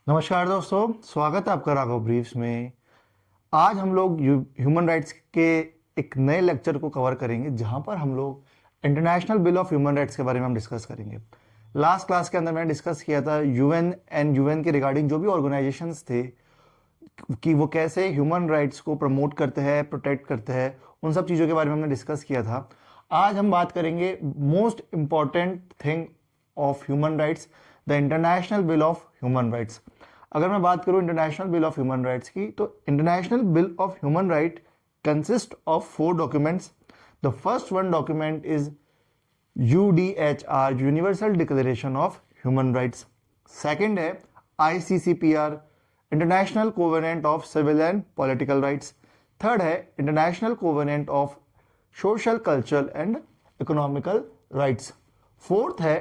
नमस्कार दोस्तों, स्वागत है आपका राघव ब्रीफ्स में। आज हम लोग ह्यूमन राइट्स के एक नए लेक्चर को कवर करेंगे जहां पर हम लोग international bill of human rights के बारे में हम डिस्कस करेंगे। लास्ट क्लास के अंदर मैंने डिस्कस किया था यूएन के रिगार्डिंग जो भी ऑर्गेनाइजेशंस थे कि वो कैसे ह्यूमन राइट्स को प्रमोट करते हैं, प्रोटेक्ट करते हैं, उन सब चीज़ों के बारे में हमने डिस्कस किया था। आज हम बात करेंगे most important thing of human rights, the international bill of human rights. अगर मैं बात करूं international bill of human rights की, तो international bill of human right consist of 4 documents. The first one document is UDHR, universal declaration of human rights. Second है ICCPR, international covenant of civil and political rights. Third है international covenant of social, cultural and economical rights. Fourth है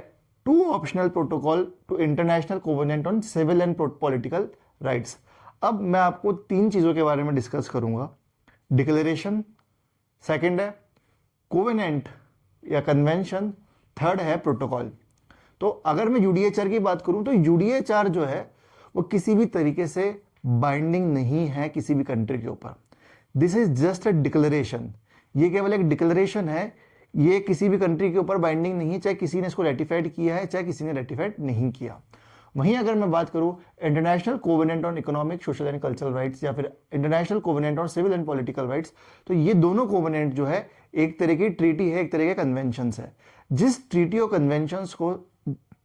2 optional protocol to international covenant on civil and political rights. अब मैं आपको 3 चीज़ों के बारे में डिस्कस करूंगा। डिक्लेरेशन, सेकेंड है कोवेनेंट या कन्वेंशन, थर्ड है प्रोटोकॉल। तो अगर मैं यूडीएचआर की बात करूं तो यूडीएचआर जो है वो किसी भी तरीके से बाइंडिंग नहीं है किसी भी कंट्री के ऊपर। This is just a declaration. ये केवल एक डिक्लेरेशन है, ये किसी भी कंट्री के ऊपर बाइंडिंग नहीं है, चाहे किसी ने इसको रेटिफाइड किया है चाहे किसी ने रेटिफाइड नहीं किया। वहीं अगर मैं बात करूं international covenant on economic, social and cultural rights या फिर international covenant on civil and political rights, तो ये दोनों कोवेनेंट जो है एक तरह की ट्रीटी है, एक तरह के कन्वेंशंस है। जिस ट्रीटी और कन्वेंशंस को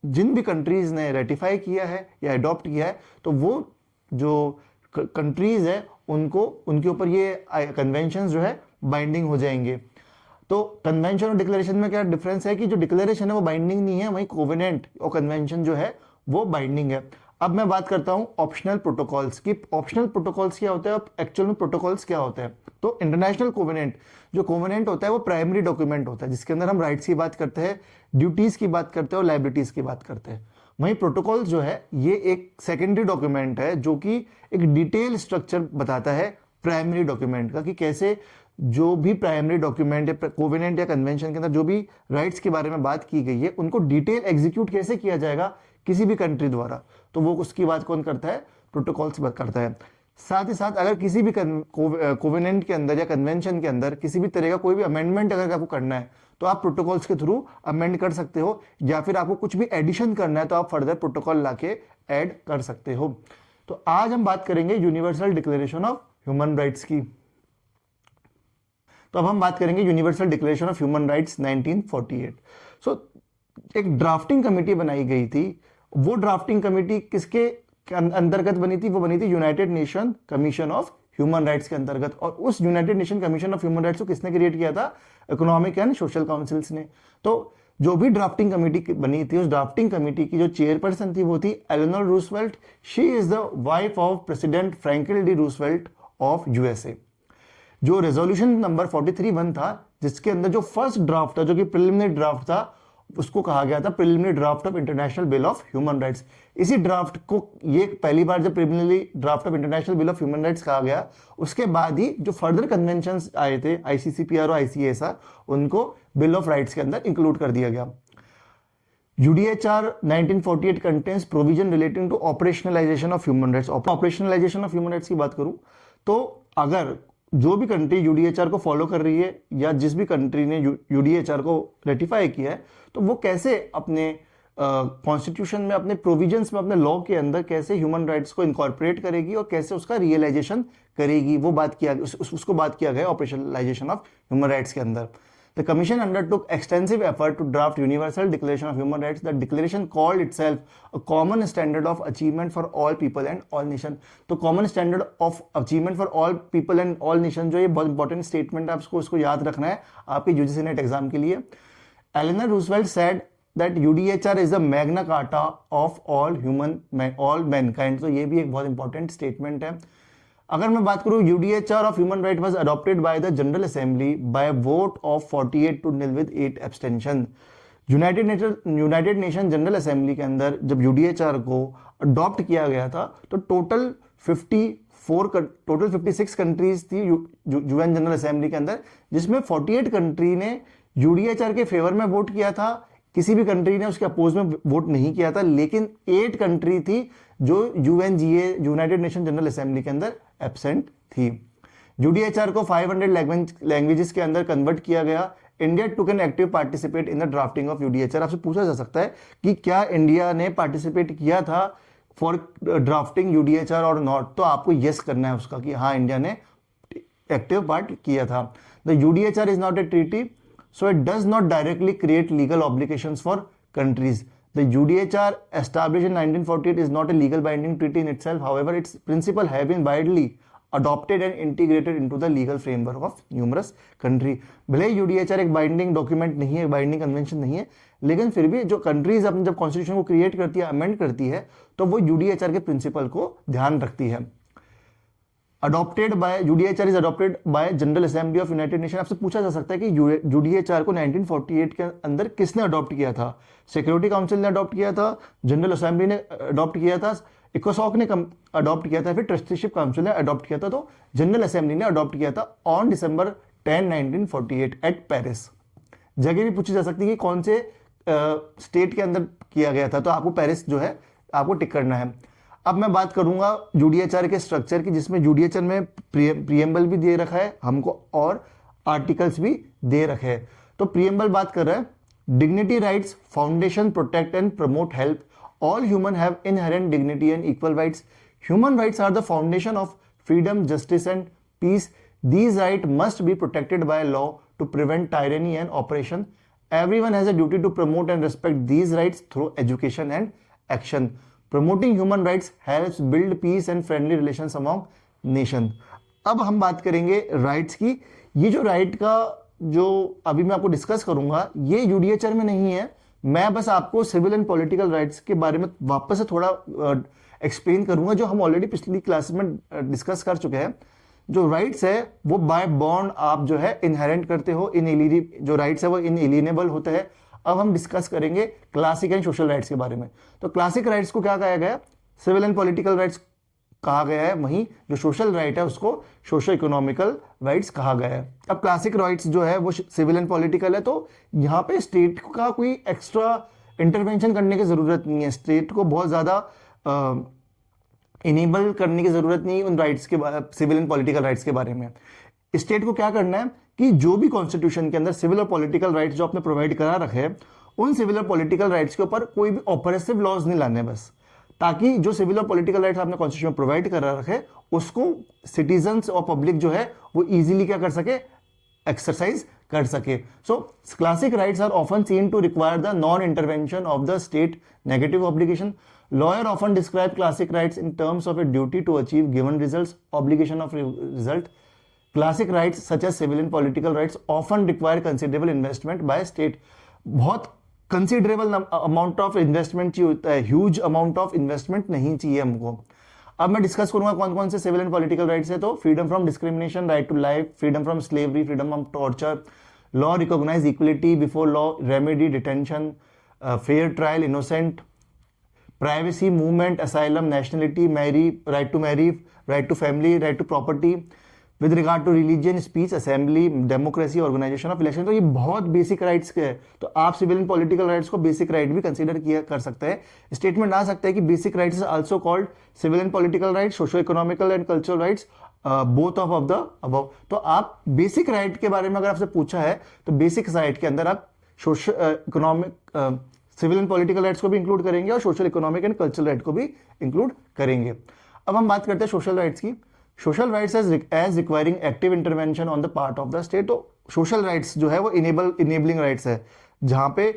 जिन भी कंट्रीज ने रेटिफाई किया है या अडॉप्ट किया है, तो वो जो कंट्रीज है उनको उनके ऊपर ये कन्वेंशंस जो है बाइंडिंग हो जाएंगे। तो कन्वेंशन और डिक्लेरेशन में क्या डिफरेंस है कि जो डिक्लेरेशन है वो बाइंडिंग नहीं है, वहीं कोवेनेंट और कन्वेंशन जो है वो बाइंडिंग है। अब मैं बात करता हूं ऑप्शनल प्रोटोकॉल्स की। ऑप्शनल प्रोटोकॉल्स क्या होते हैं, अब एक्चुअल में प्रोटोकॉल्स क्या होते हैं। तो इंटरनेशनल कोवेनेंट, जो कोवेनेंट होता है वो प्राइमरी डॉक्यूमेंट होता है जिसके अंदर हम राइट्स की बात करते हैं, ड्यूटीज की बात करते हैं और लाइबिलिटीज की बात करते हैं। वहीं प्रोटोकॉल्स जो है ये एक सेकेंडरी डॉक्यूमेंट है जो कि एक डिटेल स्ट्रक्चर बताता है प्राइमरी डॉक्यूमेंट का, कि कैसे जो भी प्राइमरी डॉक्यूमेंट या कोवेनेंट या कन्वेंशन के अंदर जो भी राइट्स के बारे में बात की गई है उनको डिटेल एग्जीक्यूट कैसे किया जाएगा किसी भी कंट्री द्वारा, तो वो उसकी बात कौन करता है, प्रोटोकॉल्स बात करता है। साथ ही साथ अगर किसी भी कोवेनेंट के अंदर या कन्वेंशन के अंदर किसी भी तरह का कोई भी अमेंडमेंट अगर आपको करना है तो आप प्रोटोकॉल्स के थ्रू अमेंड कर सकते हो, या फिर आपको कुछ भी एडिशन करना है तो आप फर्दर प्रोटोकॉल लाके ऐड कर सकते हो। तो आज हम बात करेंगे universal declaration of human rights की। तो अब हम बात करेंगे universal declaration of human rights 1948। सो एक ड्राफ्टिंग कमेटी बनाई गई थी। वो ड्राफ्टिंग कमेटी किसके अंतर्गत बनी थी, वो बनी थी United nation commission of human rights के अंतर्गत। और उस United nation commission of human rights को किसने क्रिएट किया था, इकोनॉमिक एंड सोशल काउंसिल्स ने। तो जो भी ड्राफ्टिंग कमेटी बनी थी, उस ड्राफ्टिंग कमेटी की जो चेयरपर्सन थी वो थी Eleanor Roosevelt. She is the wife of president Franklin D Roosevelt of USA. जो रेजोल्यूशन नंबर 43(1) था, जिसके अंदर जो फर्स्ट ड्राफ्ट था, जो कि प्रिलिमिनरी ड्राफ्ट था, उसको कहा गया था preliminary draft of international bill of human rights. इसी ड्राफ्ट को ये पहली बार जब preliminary draft of international bill of human rights कहा गया, उसके बाद ही जो फर्दर कन्वेंशंस आए थे ICCPR और ICSR, उनको बिल ऑफ राइट्स के अंदर इंक्लूड कर दिया गया। UDHR 1948 contains provision relating to operationalisation of human rights. Operationalisation of human rights की बात करूं तो अगर जो भी कंट्री यूडीएचआर को फॉलो कर रही है या जिस भी कंट्री ने यूडीएचआर को रेटिफाई किया है, तो वो कैसे अपने कॉन्स्टिट्यूशन में, अपने प्रोविजंस में, अपने लॉ के अंदर कैसे ह्यूमन राइट्स को इनकॉर्पोरेट करेगी और कैसे उसका रियलाइजेशन करेगी, वो बात किया उसको बात किया गया ऑपरेशनलाइजेशन ऑफ ह्यूमन राइट्स के अंदर। The Commission undertook extensive effort to draft Universal Declaration of Human Rights. The declaration called itself a common standard of achievement for all people and all nations. तो common standard of achievement for all people and all nations, जो ये बहुत important statement है, आपको उसको याद रखना है आपके यूजीसी नेट एग्जाम के लिए। एलेनर Roosevelt said that UDHR is the magna carta of all mankind। तो ये भी एक बहुत इंपॉर्टेंट स्टेटमेंट है। अगर मैं बात करूं UDHR of human right was adopted by the general assembly bye vote of 48-0 with 8 abstention. United nation general assembly के अंदर जब यूडीएचआर को अडॉप्ट किया गया था तो टोटल 56 कंट्रीज थी यूएन जनरल असेंबली के अंदर, जिसमें 48 कंट्री ने यूडीएचआर के फेवर में वोट किया था, किसी भी कंट्री ने उसके अपोज में वोट नहीं किया था, लेकिन 8 कंट्री थी जो UNGA United nation general assembly के अंदर एब्सेंट थी। यूडीएचआर को 500 लैंग्वेजेस के अंदर कन्वर्ट किया गया। India took an active participate in the drafting of UDHR. आपसे पूछा जा सकता है कि क्या इंडिया ने पार्टिसिपेट किया था फॉर ड्राफ्टिंग यूडीएचआर और नॉट, तो आपको यस करना है उसका कि हाँ इंडिया ने एक्टिव पार्ट किया था। The UDHR is not a treaty, so it does not directly create legal obligations for countries. The UDHR established in 1948 is not a legal binding treaty in itself. However, its principles have been widely adopted and integrated into the legal framework of numerous country. भले ही UDHR एक binding document नहीं है, binding convention नहीं है, लेकिन फिर भी जो कंट्रीज अपने जब कॉन्स्टिट्यूशन को क्रिएट करती है, अमेंड करती है, तो वो UDHR के प्रिंसिपल को ध्यान रखती है। Adopted by UDHR is adopted by general assembly of United nation. आपसे पूछा जा सकता है कि यूडीएचआर को 1948 के अंदर किसने अडॉप्ट किया था? सिक्योरिटी काउंसिल ने अडॉप्ट किया था, जनरल असेंबली ने अडॉप्ट किया था, इकोसॉक ने अडॉप्ट किया था, फिर ट्रस्टीशिप काउंसिल ने अडॉप्ट किया था, तो जनरल असेंबली ने अडॉप्ट किया था ऑन December 10, 1948 एट पेरिस। जगह भी पूछी जा सकती है कि कौन से स्टेट के अंदर किया गया था, तो आपको पेरिस जो है आपको टिक करना है। अब मैं बात करूंगा यूडीएचआर के स्ट्रक्चर की, जिसमें यूडीएचआर में प्रीएम्बल भी दे रखा है हमको और आर्टिकल्स भी दे रखे हैं। तो प्रीएम्बल बात कर रहा है, dignity rights foundation protect and promote help all human have inherent dignity and equal rights. Human rights are the foundation of freedom, justice and peace. These rights must be protected by law to prevent tyranny and oppression. Everyone has a duty to promote and respect these rights through education and action. Promoting human rights helps build peace and friendly relations among nations. अब हम बात करेंगे rights की। ये जो right का जो अभी मैं आपको डिस्कस करूंगा, ये यूडीएचआर में नहीं है। मैं बस आपको सिविल एंड पॉलिटिकल राइट्स के बारे में वापस से थोड़ा एक्सप्लेन करूंगा, जो हम ऑलरेडी पिछली क्लास में डिस्कस कर चुके हैं। जो राइट्स है वो बाय बॉर्न आप जो है इनहेरेंट करते हो, जो राइट्स है वो इनएलिएनेबल होते हैं। अब हम डिस्कस करेंगे क्लासिक एंड सोशल राइट्स के बारे में। तो क्लासिक राइट्स को क्या कहा गया? सिविल एंड पॉलिटिकल राइट्स कहा गया है, वहीं जो सोशल राइट है उसको सोशो इकोनॉमिकल राइट्स कहा गया है। अब क्लासिक राइट्स जो है वो सिविल एंड पॉलिटिकल है, तो यहाँ पे स्टेट का कोई एक्स्ट्रा इंटरवेंशन करने की जरूरत नहीं है, स्टेट को बहुत ज्यादा इनेबल करने की जरूरत नहीं उन राइट्स के सिविल एंड पॉलिटिकल राइट्स के बारे में। स्टेट को क्या करना है कि जो भी कॉन्स्टिट्यूशन के अंदर सिविल और पॉलिटिकल राइट्स जो आपने प्रोवाइड करा रखे हैं, उन सिविल और पॉलिटिकल राइट्स के ऊपर कोई भी ऑपरेसिव लॉज नहीं लाने, बस ताकि जो सिविल और पॉलिटिकल राइट्स आपने कॉन्स्टिट्यूशन में प्रोवाइड करा रखे उसको सिटीजन्स और पब्लिक जो है वो इजीली क्या कर सके, एक्सरसाइज कर सके। So classic rights are often seen to require the non intervention of the state negative obligation. Lawyer often describe classic rights in terms of a duty to achieve given results, obligation of result. Classic rights such as civil and political rights often require considerable investment by state. बहुत considerable amount of investment चाहिए होता है, huge amount of investment नहीं चाहिए हमको। अब मैं discuss करूंगा कौन कौन से सिविल एंड पॉलिटिकल राइट्स है। तो freedom from discrimination, right to life, freedom from slavery, freedom from torture, law recognise equality before law, remedy, detention, fair trial, innocent, privacy, movement, asylum, nationality, right to marry, right to family, right to property, with regard to religion, speech, assembly, democracy, organization of election. तो ये बहुत basic rights के हैं, तो आप civil and political rights को basic right भी consider किया कर सकते हैं। स्टेटमेंट आ सकता है कि basic rights is also called civil and political rights, socio economical and cultural rights, both of the above. तो आप बेसिक राइट के बारे में अगर आपसे पूछा है तो बेसिक राइट के अंदर आप socio economic civil and political rights को भी इंक्लूड करेंगे और social economic and cultural right को भी इंक्लूड करेंगे। अब हम बात करते हैं सोशल राइट्स की। Social rights as requiring active intervention on the part of the state. तो सोशल राइट्स जो है वो इनेबलिंग राइट्स है, जहां पे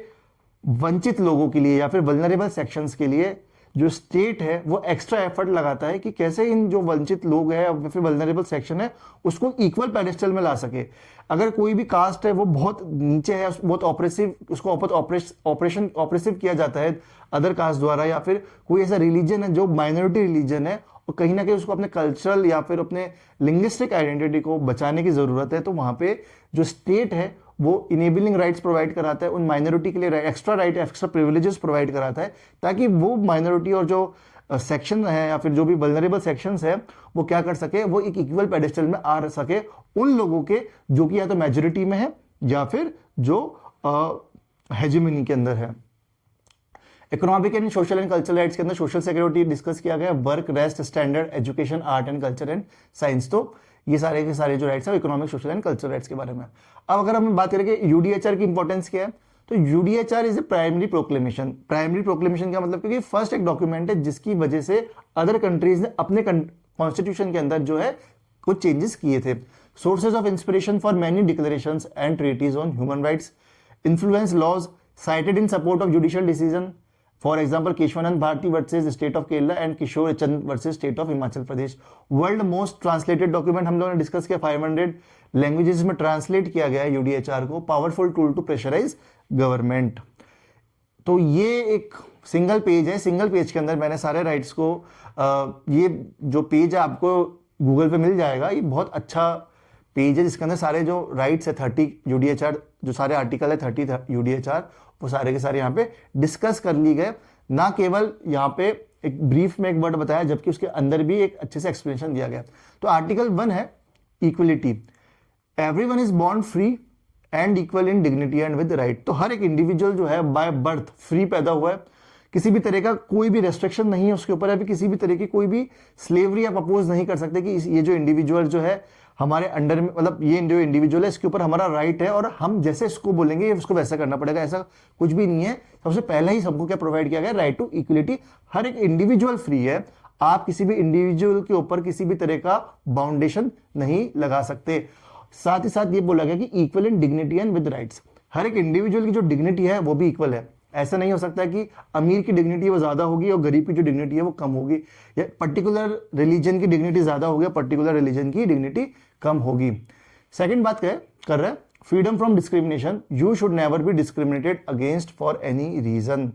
वंचित लोगों के लिए या फिर वल्नरेबल सेक्शंस के लिए जो स्टेट है वो एक्स्ट्रा एफर्ट लगाता है कि कैसे इन जो वंचित लोग हैं या फिर वल्नरेबल सेक्शन है उसको इक्वल पेडेस्टल में ला सके। अगर कोई भी कास्ट है वो बहुत नीचे है, बहुत ऑपरेसिव, उसको ऑपरेसिव किया जाता है अदर कास्ट द्वारा, या फिर कोई ऐसा रिलीजन है जो माइनॉरिटी रिलीजन है और कहीं ना कहीं उसको अपने कल्चरल या फिर अपने लिंग्विस्टिक आइडेंटिटी को बचाने की जरूरत है, तो वहां पे जो स्टेट है वो इनेबलिंग राइट्स प्रोवाइड कराता है उन माइनॉरिटी के लिए, extra right, extra privileges provide कराता है, ताकि वो माइनॉरिटी और जो सेक्शन है या फिर जो भी वल्नरेबल सेक्शंस है वो क्या कर सके, वो एक इक्वल पेडेस्टल में आ सके उन लोगों के जो कि या तो मेजोरिटी में है या फिर जो हेजिमनी के अंदर है। Economic and social and cultural rights के अंदर सोशल सिक्योरिटी डिस्कस किया गया, work, rest, standard, education, art and culture and science. तो ये सारे के सारे जो राइट्स है economic, social and cultural rights के बारे में। अब अगर हम बात करें कि यूडीएचआर की इंपॉर्टेंस क्या है, तो UDHR is a primary proclamation. Primary proclamation का मतलब क्योंकि फर्स्ट एक डॉक्यूमेंट है जिसकी वजह से अदर कंट्रीज ने अपने कॉन्स्टिट्यूशन के अंदर जो है कुछ चेंजेस किए थे। Sources of inspiration for many declarations and treaties on human rights, influence laws cited in support of judicial decision, for example Keshavananda Bharati versus state of Kerala and Kishore Chand versus state of Himachal Pradesh. World most translated document हम लोगों ने discuss किया, 500 languages में translate किया गया है UDHR को। Powerful tool to pressurise government. तो ये एक सिंगल पेज है, सिंगल पेज के अंदर मैंने सारे राइट्स को ये जो पेज है आपको गूगल पे मिल जाएगा, ये बहुत अच्छा पेज है जिसके अंदर सारे जो राइट्स है 30 यूडीएचआर जो सारे आर्टिकल है 30 यूडीएचआर वो सारे के सारे यहाँ पे डिस्कस कर ली गए। ना केवल यहाँ पे एक ब्रीफ में एक वर्ड बताया जबकि उसके अंदर भी एक अच्छे से एक्सप्लेनेशन दिया गया। तो आर्टिकल 1 है equality, everyone is born free and equal in dignity and with right. तो हर एक इंडिविजुअल जो है बाय बर्थ फ्री पैदा हुआ है, किसी भी तरह का कोई भी रेस्ट्रिक्शन नहीं है उसके ऊपर, अभी किसी भी तरह की कोई भी स्लेवरी आप अपोज नहीं कर सकते कि ये जो इंडिविजुअल जो है हमारे अंडर में, मतलब ये जो इंडिविजुअल है इसके ऊपर हमारा राइट है और हम जैसे इसको बोलेंगे उसको वैसा करना पड़ेगा, ऐसा कुछ भी नहीं है। सबसे पहले ही सबको क्या प्रोवाइड किया गया, राइट टू इक्वलिटी। हर एक इंडिविजुअल फ्री है, आप किसी भी इंडिविजुअल के ऊपर किसी भी तरह का बाउंडेशन नहीं लगा सकते। साथ ही साथ ये बोला गया कि equal in dignity and with rights. हर एक इंडिविजुअल की जो डिग्निटी है वो भी इक्वल है। ऐसा नहीं हो सकता कि अमीर की डिग्निटी वो ज्यादा होगी और गरीब की जो डिग्निटी है वो कम होगी, या पर्टिकुलर रिलीजन की डिग्निटी ज्यादा होगी पर्टिकुलर रिलीजन की डिग्निटी कम होगी। सेकंड बात कर रहे हैं freedom from discrimination, you should never be discriminated against for any reason.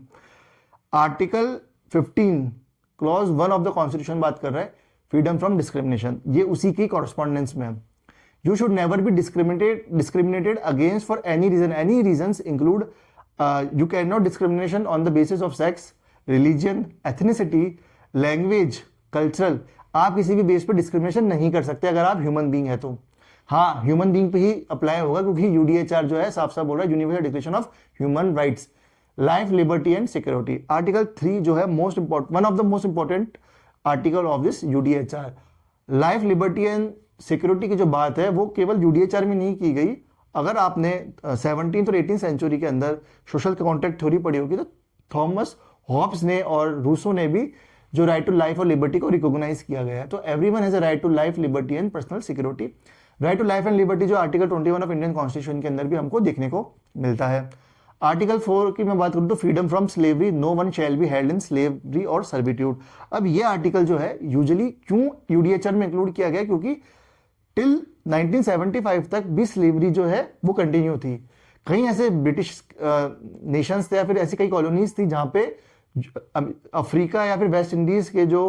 Article 15 clause 1 of the constitution बात कर रहा है फ्रीडम फ्रॉम डिस्क्रिमिनेशन, ये उसी की कॉरस्पॉन्डेंस में है। You should never be discriminated against for any reason. Any reasons include you cannot discrimination on the basis of sex, religion, ethnicity, language, cultural। आप किसी भी बेस पर डिस्क्रिमिनेशन नहीं कर सकते अगर आप ह्यूमन बीइंग है तो। हाँ, ह्यूमन बीइंग पे ही अप्लाई होगा क्योंकि यूडीएचआर जो है साफ साफ बोल रहा है universal declaration of human rights, life, liberty and security. Article 3 जो है most important, one of the most important article of this UDHR. Life, liberty and security की जो बात है वो केवल यूडीएचआर में नहीं की गई। अगर आपने 17th और 18th सेंचुरी के अंदर सोशल कॉन्ट्रैक्ट थ्योरी पढ़ी होगी तो थॉमस हॉब्स ने और रूसो ने भी जो राइट टू लाइफ और लिबर्टी को रिकॉग्नाइज किया गया है। तो everyone has a right to life, liberty and personal security. Right to life and liberty जो आर्टिकल 21 ऑफ इंडियन कॉन्स्टिट्यूशन के अंदर भी हमको देखने को मिलता है। आर्टिकल 4 की मैं बात करूं तो freedom from slavery, no one shall be held in slavery और सर्विट्यूड। अब ये आर्टिकल जो है यूजुअली क्यों यूडीएचआर में इंक्लूड किया गया, क्योंकि टिल 1975 तक भी स्लेवरी जो है वो कंटिन्यू थी। कई ऐसे ब्रिटिश नेशंस थे या फिर ऐसी कई कॉलोनीज थी जहां पे अफ्रीका या फिर वेस्ट इंडीज के जो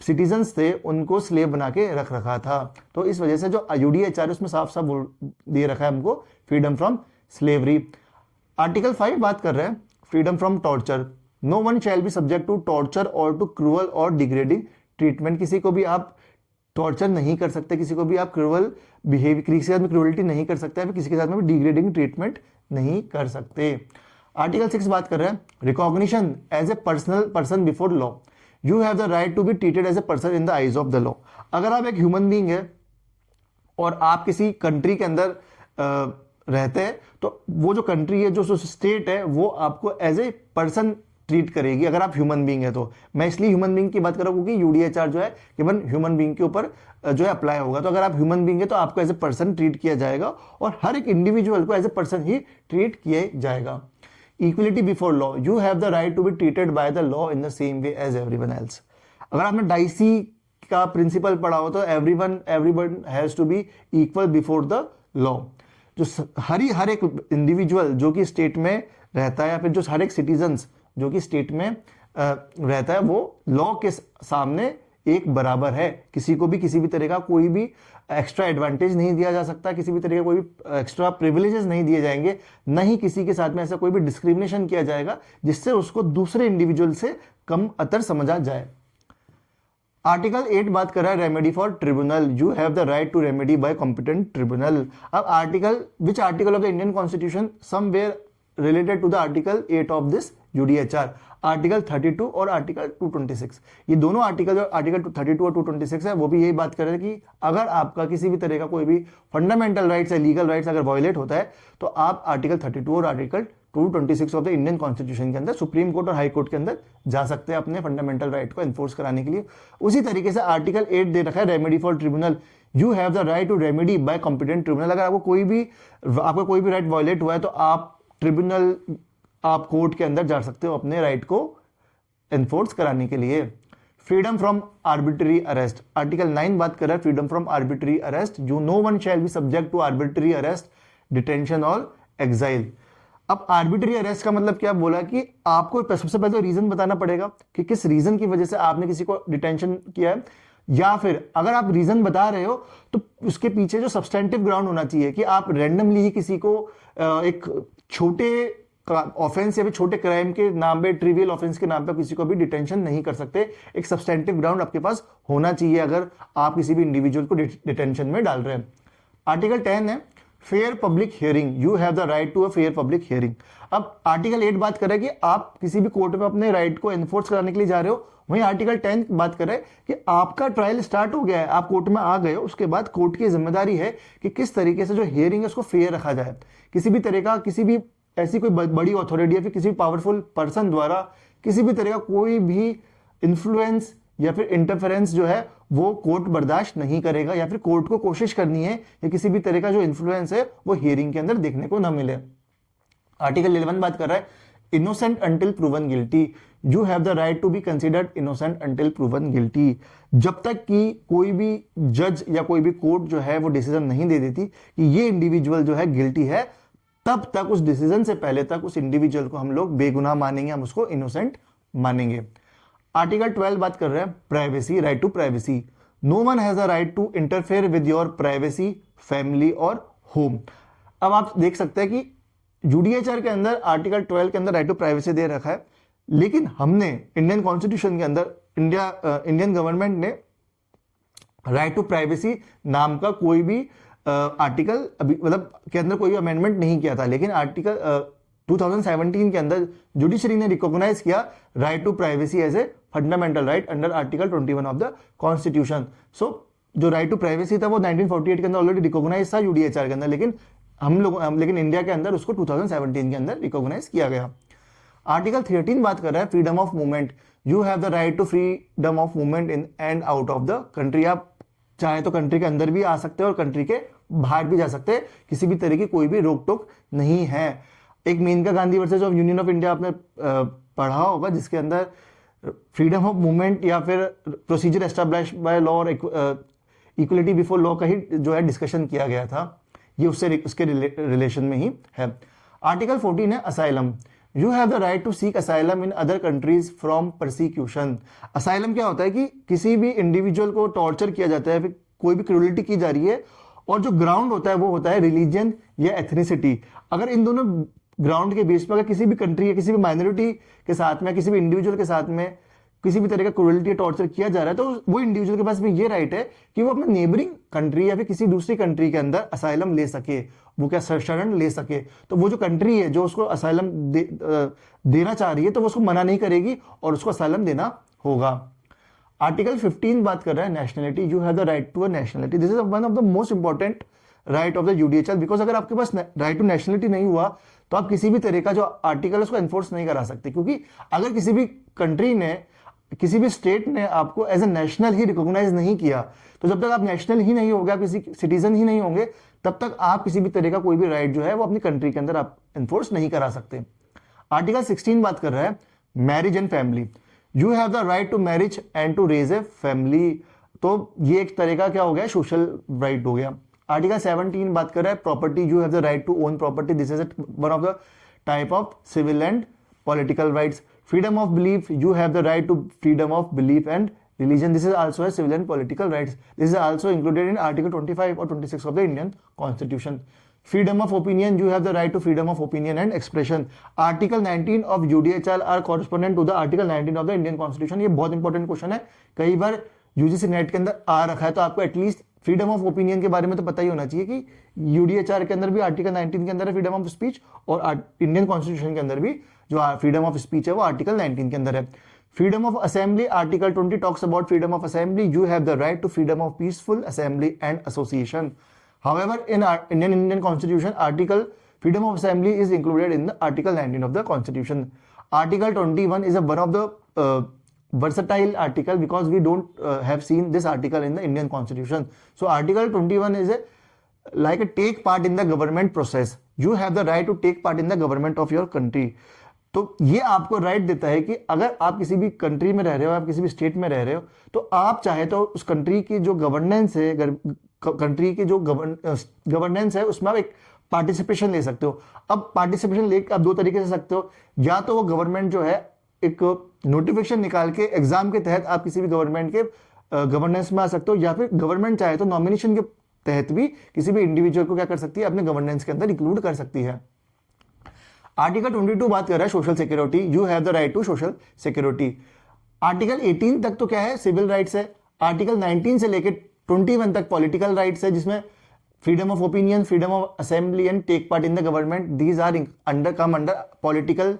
सिटीजन्स थे उनको स्लेव बना के रख रखा था। तो इस वजह से जो यूडीएचआर उसमें साफ साफ दे रखा है हमको फ्रीडम फ्रॉम स्लेवरी। आर्टिकल 5 बात कर रहे हैं freedom from torture, no one shall be subject to torture और टू क्रूअल और डिग्रेडिंग ट्रीटमेंट। किसी को भी आप टॉर्चर नहीं कर सकते, किसी को भी आप क्रूअल बिहेवियर, किसी के साथ में क्रूअलिटी नहीं कर सकते, किसी के साथ में भी डिग्रेडिंग ट्रीटमेंट नहीं कर सकते। आर्टिकल 6 बात कर रहे हैं recognition as a person before law, you have the right to be treated as a person in the eyes of the law. अगर आप एक ह्यूमन बीइंग है और आप किसी कंट्री के अंदर रहते हैं तो वो जो कंट्री है, जो स्टेट है, वो आपको एज ए पर्सन ट्रीट करेगी अगर आप ह्यूमन बीइंग है तो। मैं इसलिए ह्यूमन बीइंग की बात कर रहा हूं क्योंकि यूडीएचआर जो है केवल ह्यूमन बीइंग के ऊपर जो है अप्लाई होगा। तो अगर आप ह्यूमन बीइंग है तो आपको एज ए पर्सन ट्रीट किया जाएगा और हर एक इंडिविजुअल को एज ए पर्सन ही ट्रीट किया जाएगा। Equality before law, you have the right to be treated by the law in the same way as everyone else. अगर आपने डाइसी का प्रिंसिपल पढ़ा हो तो everyone has to be equal before the law. जो हर एक इंडिविजुअल जो कि स्टेट में रहता है या फिर जो हर एक सिटीजन्स जो कि स्टेट में रहता है वो लॉ के सामने एक बराबर है। किसी को भी किसी भी तरह का कोई भी एक्स्ट्रा एडवांटेज नहीं दिया जा सकता, किसी भी तरह का कोई भी एक्स्ट्रा प्रिविलेजेस नहीं दिए जाएंगे, न ही किसी के साथ में ऐसा कोई भी डिस्क्रिमिनेशन किया जाएगा जिससे उसको दूसरे इंडिविजुअल से कम अतर समझा जाए। आर्टिकल 8 बात कर रहा है remedy for tribunal, you have the right to remedy by competent tribunal. अब which article of the Indian constitution somewhere related to the article 8 of this UDHR, article 32 और आर्टिकल 226। ये दोनों आर्टिकल, जो आर्टिकल 32 और 226 है, वो भी यही बात कर रहे हैं कि अगर आपका किसी भी तरह का कोई भी फंडामेंटल राइट्स या लीगल राइट्स अगर वायलेट होता है तो आप आर्टिकल 32 और article 226 of the Indian constitution के अंदर सुप्रीम कोर्ट और हाई कोर्ट के अंदर जा सकते हैं अपने फंडामेंटल राइट को एनफोर्स कराने के लिए। उसी तरीके से आर्टिकल 8 दे रखा है remedy for tribunal, you have the right to remedy by competent tribunal. अगर आपका कोई भी राइट वायलेट हुआ है तो आप ट्रिब्यूनल, आप कोर्ट के अंदर जा सकते हो अपने राइट को एनफोर्स कराने के लिए। Freedom from arbitrary arrest, article 9 बात कर रहा है फ्रीडम फ्रॉम आर्बिट्री अरेस्ट, जो no one shall be subject to arbitrary arrest, detention और एक्साइल। अब आर्बिट्री अरेस्ट का मतलब क्या बोला कि आपको सबसे पहले तो रीजन बताना पड़ेगा कि किस रीजन की वजह से आपने किसी को डिटेंशन किया है, या फिर अगर आप रीजन बता रहे हो तो उसके पीछे जो सब्सटेंटिव ग्राउंड होना चाहिए कि आप रैंडमली ही किसी को एक छोटे ऑफेंस या फिर छोटे क्राइम के नाम पे, ट्रिवियल ऑफेंस के नाम पे किसी को भी डिटेंशन नहीं कर सकते। एक सब्सटेंटिव ग्राउंड आपके पास होना चाहिए अगर आप किसी भी इंडिविजुअल को डिटेंशन में डाल रहे हैं। आर्टिकल 10 है fair public hearing, you have the right to a fair public hearing. अब आर्टिकल 8 बात कर रहा है कि आप किसी भी कोर्ट में अपने राइट को एनफोर्स कराने के लिए जा रहे हो, वहीं आर्टिकल 10 बात कर रहा है कि आपका ट्रायल स्टार्ट हो गया है, आप कोर्ट में आ गए हो, उसके बाद कोर्ट की जिम्मेदारी है कि किस तरीके से जो हियरिंग है उसको फेयर रखा जाए। किसी भी तरह का, किसी भी ऐसी कोई बड़ी अथॉरिटी या फिर किसी भी पावरफुल पर्सन द्वारा किसी भी तरह का कोई भी इन्फ्लुएंस या फिर इंटरफेरेंस जो है वो कोर्ट बर्दाश्त नहीं करेगा, या फिर कोर्ट को कोशिश करनी है कि किसी भी तरह का जो इन्फ्लुएंस है वो हियरिंग के अंदर देखने को ना मिले। आर्टिकल 11 बात कर रहा है innocent until proven guilty, you have the right to be considered innocent until proven guilty. जब तक कि कोई भी जज या कोई भी कोर्ट जो है वो डिसीजन नहीं दे देती कि ये इंडिविजुअल जो है गिल्टी है, तब तक उस डिसीजन से पहले तक उस इंडिविजुअल को हम लोग बेगुनाह मानेंगे, हम उसको इनोसेंट मानेंगे। आर्टिकल 12 बात कर रहे हैं privacy, right to privacy, no one has a right to interfere with your privacy, family और होम। अब आप देख सकते हैं कि यूडीएचआर के अंदर आर्टिकल 12 के अंदर राइट टू प्राइवेसी दे रखा है, लेकिन हमने इंडियन कॉन्स्टिट्यूशन के अंदर इंडियन गवर्नमेंट ने राइट टू प्राइवेसी नाम का कोई भी आर्टिकल अभी मतलब के अंदर कोई भी अमेंडमेंट नहीं किया था। लेकिन आर्टिकल 2017 के अंदर जुडिशरी ने रिकॉग्नाइज किया right to privacy as a fundamental right under article 21 of the constitution. So जो राइट टू प्राइवेसी था वो 1948 के अंदर ऑलरेडी रिकॉग्नाइज था यूडीएचआर के अंदर, लेकिन इंडिया के अंदर उसको 2017 के अंदर रिकॉग्नाइज किया गया। आर्टिकल 13 बात कर रहा है freedom of movement, you have the right to freedom of movement in and out of the country. आप चाहे तो कंट्री के अंदर भी आ सकते हैं और कंट्री के बाहर भी जा सकते हैं, किसी भी तरह की कोई भी रोक टोक नहीं है। एक Maneka Gandhi versus of Union of India आपने पढ़ा होगा, जिसके अंदर फ्रीडम ऑफ मूवमेंट या फिर प्रोसीजर एस्टैब्लिश बाय लॉ और इक्वलिटी बिफोर लॉ का ही जो है डिस्कशन किया गया था, ये उसके रिलेशन में ही है। आर्टिकल 14 है asylum, you have the right to seek asylum in other countries from persecution. Asylum क्या होता है कि किसी भी इंडिविजुअल को टॉर्चर किया जाता है, फिर कोई भी क्रूरलिटी की जा रही है, और जो ग्राउंड होता है वो होता है रिलीजन या एथनिसिटी। अगर इन दोनों ग्राउंड के बेस पर अगर किसी भी कंट्री या किसी भी माइनॉरिटी के साथ में, किसी भी इंडिविजुअल के साथ में किसी भी तरह का क्रूरलिटी या टॉर्चर किया जा रहा है, तो वो इंडिविजुअल के पास भी ये राइट है कि वो अपने नेबरिंग कंट्री या फिर किसी दूसरी कंट्री के अंदर असाइलम ले सके, वो क्या शरण ले सके। तो वो जो कंट्री है जो उसको असाइलम देना चाह रही है, तो वो उसको मना नहीं करेगी और उसको असाइलम देना होगा। आर्टिकल 15 बात कर रहा है nationality, you have the right to a nationality, this is one of the most important right of the UDHR, because अगर आपके पास राइट टू नेशनलिटी नहीं हुआ तो आप किसी भी तरह का जो आर्टिकल उसको एनफोर्स नहीं करा सकते। क्योंकि अगर किसी भी कंट्री ने, किसी भी स्टेट ने आपको एज ए नेशनल ही रिकॉग्नाइज नहीं किया, तो जब तक आप नेशनल ही नहीं होगे, आप किसी सिटीजन ही नहीं होंगे, तब तक आप किसी भी तरह का कोई भी राइट जो है वो अपनी कंट्री के अंदर आप एनफोर्स नहीं करा सकते। आर्टिकल 16 बात कर रहा है marriage and family, you have the right to marriage and to raise a family. तो ये एक तरह का क्या हो गया, सोशल राइट हो गया। आर्टिकल 17 बात कर रहा है property, you have the right to own property, this is one of the type of civil and political rights. Freedom of belief, you have the right to freedom of belief and religion, this is also a civil and political rights, this is also included in article 25 or 26 of the Indian constitution. Freedom of opinion, you have the right to freedom of opinion and expression. article 19 of UDHR are correspondent to the article 19 of the Indian constitution। ये बहुत important question है, कई बार UGC net के अंदर आ रखा है, तो आपको एटलीस्ट फ्रीडम ऑफ ओपिनियन के बारे में तो पता ही होना चाहिए कि यूडीएचआर के अंदर भी आर्टिकल 19 के अंदर है फ्रीडम ऑफ स्पीच, और इंडियन कॉन्स्टिट्यूशन के अंदर भी जो फ्रीडम ऑफ स्पीच है वो आर्टिकल 19 के अंदर है। Freedom of assembly, article 20 talks about freedom of assembly, you have the right to freedom of peaceful assembly and association. However in Indian constitution article freedom of assembly is included in the article 19 of the constitution. Article 21 is one of the versatile article because we don't have seen this article in the Indian constitution. So article 21 is like a take part in the government process. You have the right to take part in the government of your country. तो ये आपको right देता है कि अगर आप किसी भी कंट्री में रह रहे हो, आप किसी भी स्टेट में रह रहे हो, तो आप चाहे तो उस कंट्री की जो गवर्नेंस है, कंट्री की जो गवर्नेंस है उसमें आप एक पार्टिसिपेशन ले सकते हो। अब पार्टिसिपेशन ले आप दो तरीके से सकते हो, या तो वो गवर्नमेंट जो है एक नोटिफिकेशन निकाल के एग्जाम के तहत आप किसी भी गवर्नमेंट के गवर्नेंस में आ सकते हो, या फिर गवर्नमेंट चाहे तो नॉमिनेशन के तहत भी किसी भी इंडिविजुअल को क्या कर सकती है, अपने गवर्नेंस के अंदर इंक्लूड कर सकती है। आर्टिकल 22 बात कर रहा है social security, you have the right to social security. Article 18 तक तो क्या है, सिविल राइट्स है। आर्टिकल 19 से लेकर 21 तक पॉलिटिकल राइट्स है, जिसमें freedom of opinion, freedom of assembly and take part in the government, these are under political.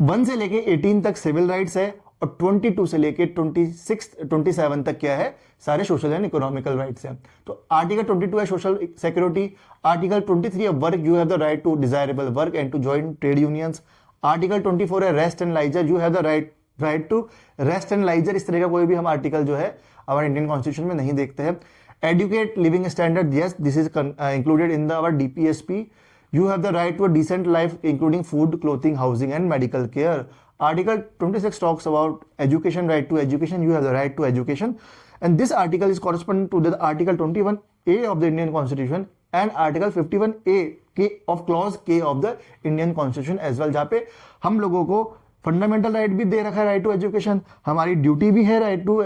1 से लेके 18 तक सिविल राइट्स है, और 22 से लेके 27 तक क्या है, सारे सोशल एंड इकोनॉमिकल राइट्स हैं। तो आर्टिकल 22 है सोशल सिक्योरिटी। आर्टिकल 23 है work, you have the right to desirable work and to join trade unions. Article 24 है rest and leisure, you have the right to rest and leisure. इस तरह का कोई भी हम आर्टिकल जो है हमारे इंडियन कॉन्स्टिट्यूशन में नहीं देखते हैं। Adequate living standard, yes this is included in the our DPSP. You have the right to a decent life including food, clothing, housing and medical care. Article 26 talks about education, right to education. You have the right to education, and this article is corresponding to the Article 21A of the Indian Constitution and Article 51A of Clause K of the Indian Constitution as well, जहाँ पे हम लोगों को fundamental right भी दे रखा है, right to education. हमारी duty भी है, राइट टू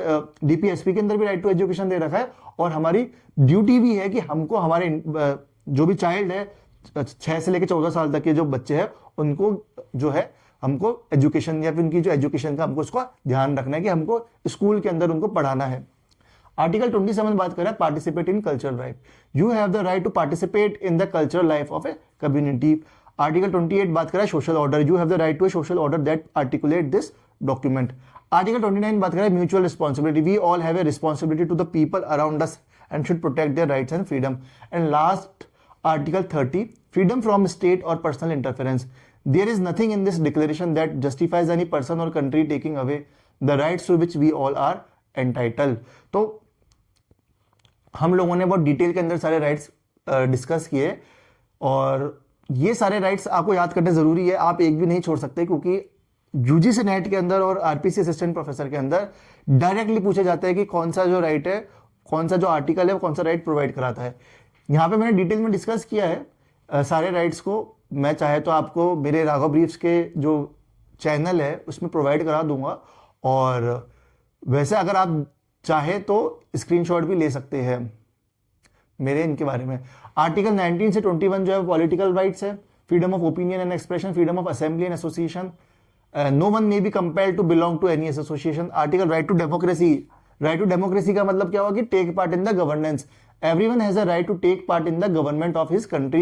डीपीएसपी के अंदर भी राइट टू एजुकेशन दे रखा है, और हमारी ड्यूटी भी है कि हमको हमारे जो भी चाइल्ड है 6 से लेकर 14 साल तक के जो बच्चे हैं उनको जो है हमको एजुकेशन, या फिर उनकी जो एजुकेशन का हमको उसका ध्यान रखना है कि हमको स्कूल के अंदर उनको पढ़ाना है। आर्टिकल 27 बात कर रहा है participate in cultural life, you have the right to participate in the cultural life of a community. Article 28 बात कर रहा है social order, you have the right to a social order that articulate this document. Article 29 बात कर रहा है mutual responsibility, we all have a responsibility to the people around us and should protect their rights and freedom. And last Article 30, freedom from state or personal interference. There is nothing in this declaration that justifies any person or country taking away the rights to which we all are entitled. तो हम लोगों ने बहुत detail के अंदर सारे rights discuss किए, और ये सारे राइट्स आपको याद करने जरूरी है, आप एक भी नहीं छोड़ सकते, क्योंकि यूजीसी नेट के अंदर और आरपीसी असिस्टेंट प्रोफेसर के अंदर डायरेक्टली पूछे जाते हैं कि कौन सा जो राइट है, कौन सा जो आर्टिकल है वो कौन सा राइट प्रोवाइड कराता है। यहाँ पे मैंने डिटेल में डिस्कस किया है सारे राइट्स को, मैं चाहे तो आपको मेरे राघव ब्रीफ्स के जो चैनल है उसमें प्रोवाइड करा दूंगा, और वैसे अगर आप चाहे तो स्क्रीनशॉट भी ले सकते हैं मेरे इनके बारे में। आर्टिकल 19 से 21 जो है पॉलिटिकल राइट्स है, freedom of opinion and expression, freedom of assembly and association, no one may be compelled to belong to any association. Article right to democracy, right to democracy का मतलब क्या हुआ कि take part in the governance, everyone has a right to take part in the government of his country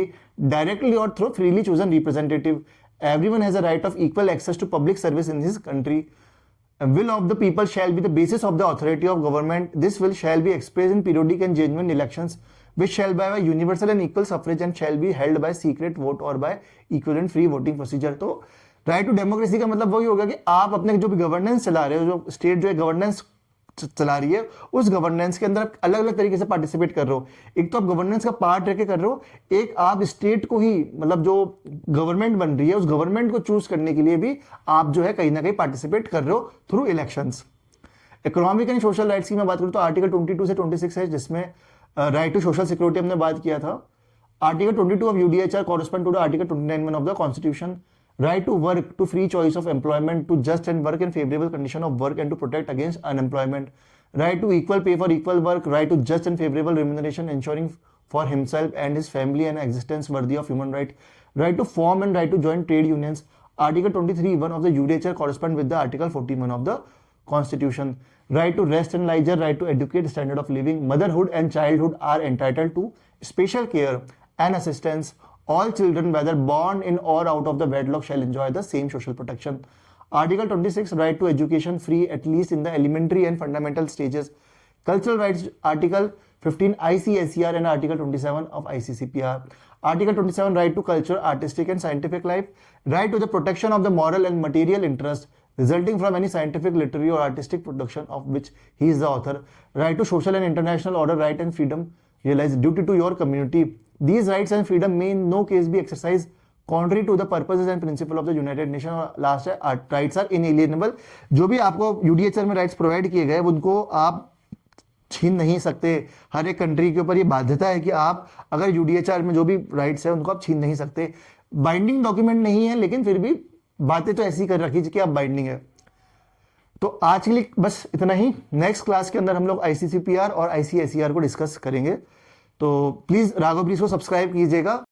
directly or through freely chosen representative. Everyone has a right of equal access to public service in his country. A will of the people shall be the basis of the authority of government. This will shall be expressed in periodic and genuine elections, which shall be by universal and equal suffrage and shall be held by secret vote or by equal and free voting procedure. तो right to democracy का मतलब वही होगा कि आप अपने जो भी गवर्नेंस चला रहे हो, जो स्टेट जो है गवर्नेंस चला रही है, उस गवर्नेंस के अंदर अलग अलग तरीके से पार्टिसिपेट कर रहे हो। एक तो आप गवर्नेंस का पार्ट रह के कर रहे हो, एक आप स्टेट को ही, मतलब जो गवर्नमेंट बन रही है उस गवर्नमेंट को चूज करने के लिए भी आप जो है कहीं ना कहीं पार्टिसिपेट कर रहे हो through elections. Economic and social rights की मैं बात करूं तो आर्टिकल 22 से 26 है, जिसमें राइट टू सोशल सिक्योरिटी हमने बात किया था। Article 22 of UDHR correspond to the article 29 of the constitution, right to work, to free choice of employment, to just and work in favorable condition of work and to protect against unemployment, right to equal pay for equal work, right to just and favorable remuneration ensuring for himself and his family an existence worthy of human right, right to form and right to join trade unions. Article 23(1) of the UDHR correspond with the Article 41 of the Constitution. right to rest and leisure, right to educate, standard of living, motherhood and childhood are entitled to special care and assistance. All children, whether born in or out of the wedlock, shall enjoy the same social protection. Article 26, right to education free at least in the elementary and fundamental stages. Cultural rights, Article 15 ICSCR and Article 27 of ICCPR. Article 27, right to culture, artistic and scientific life. Right to the protection of the moral and material interest resulting from any scientific, literary or artistic production of which he is the author. Right to social and international order, right and freedom realized duty to your community. These rights and freedom may in no case be exercised contrary to the purposes and principle of the United Nations. और last है rights are इनएलिएनेबल. जो भी आपको UDHR में rights provide किए गए उनको आप छीन नहीं सकते. हर एक कंट्री के ऊपर ये बाध्यता है कि आप अगर यूडीएचआर में जो भी राइट्स है उनको आप छीन नहीं सकते. बाइंडिंग डॉक्यूमेंट नहीं है लेकिन फिर भी बातें तो ऐसी कर रखी कि आप बाइंडिंग है. तो आज के लिए बस इतना ही. नेक्स्ट क्लास के अंदर हम लोग आईसीसीपीआर और आईसीएसईआर को डिस्कस करेंगे. तो प्लीज राघव ब्रीफ्स को सब्सक्राइब कीजिएगा.